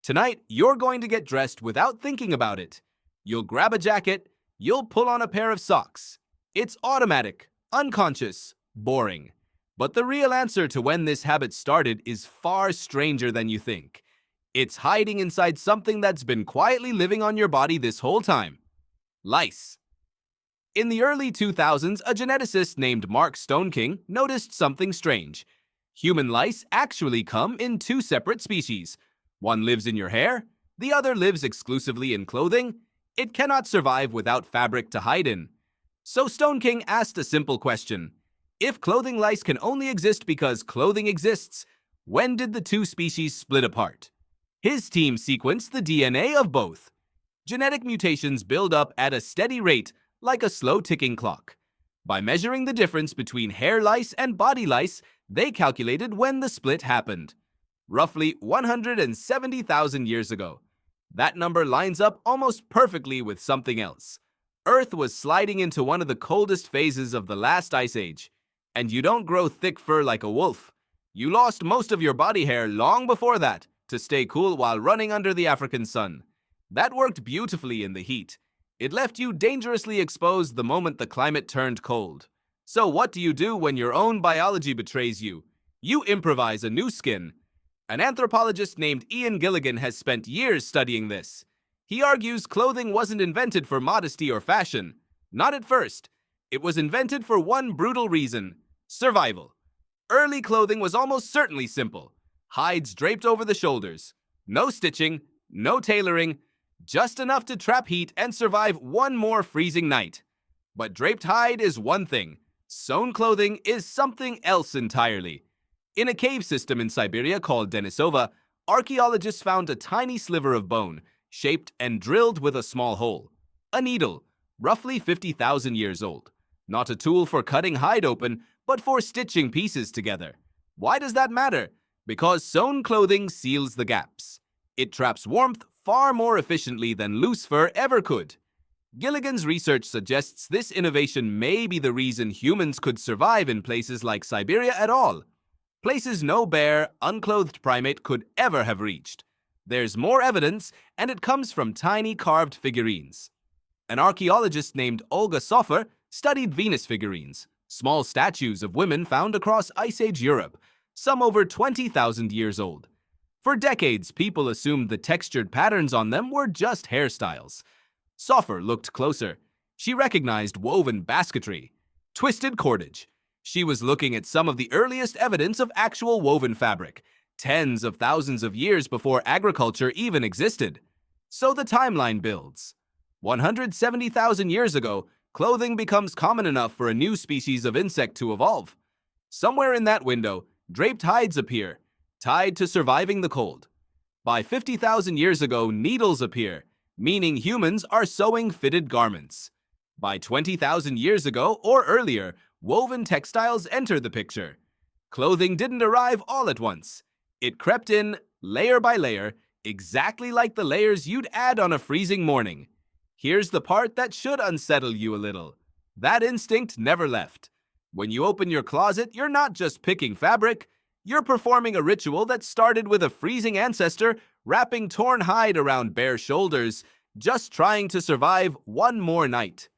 Tonight, you're going to get dressed without thinking about it. You'll grab a jacket, you'll pull on a pair of socks. It's automatic, unconscious, boring. But the real answer to when this habit started is far stranger than you think. It's hiding inside something that's been quietly living on your body this whole time. Lice. In the early 2000s, a geneticist named Mark Stoneking noticed something strange. Human lice actually come in two separate species. One lives in your hair, the other lives exclusively in clothing. It cannot survive without fabric to hide in. So Stoneking asked a simple question. If clothing lice can only exist because clothing exists, when did the two species split apart? His team sequenced the DNA of both. Genetic mutations build up at a steady rate, like a slow ticking clock. By measuring the difference between hair lice and body lice, they calculated when the split happened. Roughly 170,000 years ago. That number lines up almost perfectly with something else. Earth was sliding into one of the coldest phases of the last ice age. And you don't grow thick fur like a wolf. You lost most of your body hair long before that to stay cool while running under the African sun. That worked beautifully in the heat. It left you dangerously exposed the moment the climate turned cold. So what do you do when your own biology betrays you? You improvise a new skin. An anthropologist named Ian Gilligan has spent years studying this. He argues clothing wasn't invented for modesty or fashion. Not at first. It was invented for one brutal reason: survival. Early clothing was almost certainly simple. Hides draped over the shoulders. No stitching, no tailoring, just enough to trap heat and survive one more freezing night. But draped hide is one thing. Sewn clothing is something else entirely. In a cave system in Siberia called Denisova, archaeologists found a tiny sliver of bone, shaped and drilled with a small hole. A needle, roughly 50,000 years old. Not a tool for cutting hide open, but for stitching pieces together. Why does that matter? Because sewn clothing seals the gaps. It traps warmth far more efficiently than loose fur ever could. Gilligan's research suggests this innovation may be the reason humans could survive in places like Siberia at all. Places no bare, unclothed primate could ever have reached. There's more evidence, and it comes from tiny carved figurines. An archaeologist named Olga Soffer studied Venus figurines, small statues of women found across Ice Age Europe, some over 20,000 years old. For decades, people assumed the textured patterns on them were just hairstyles. Soffer looked closer. She recognized woven basketry, twisted cordage. She was looking at some of the earliest evidence of actual woven fabric, tens of thousands of years before agriculture even existed. So the timeline builds. 170,000 years ago, clothing becomes common enough for a new species of insect to evolve. Somewhere in that window, draped hides appear, tied to surviving the cold. By 50,000 years ago, needles appear, meaning humans are sewing fitted garments. By 20,000 years ago or earlier, woven textiles enter the picture. Clothing didn't arrive all at once. It crept in, layer by layer, exactly like the layers you'd add on a freezing morning. Here's the part that should unsettle you a little. That instinct never left. When you open your closet, you're not just picking fabric. You're performing a ritual that started with a freezing ancestor wrapping torn hide around bare shoulders, just trying to survive one more night.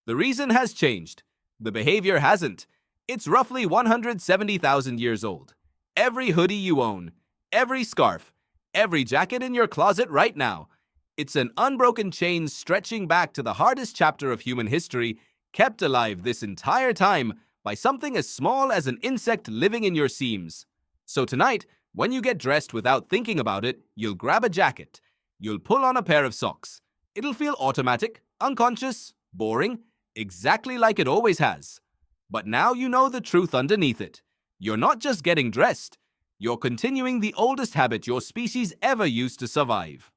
The reason has changed. The behavior hasn't. It's roughly 170,000 years old. Every hoodie you own, every scarf, every jacket in your closet right now. It's an unbroken chain stretching back to the hardest chapter of human history, kept alive this entire time by something as small as an insect living in your seams. So tonight, when you get dressed without thinking about it, you'll grab a jacket. You'll pull on a pair of socks. It'll feel automatic, unconscious, boring, exactly like it always has. But now you know the truth underneath it. You're not just getting dressed. You're continuing the oldest habit your species ever used to survive.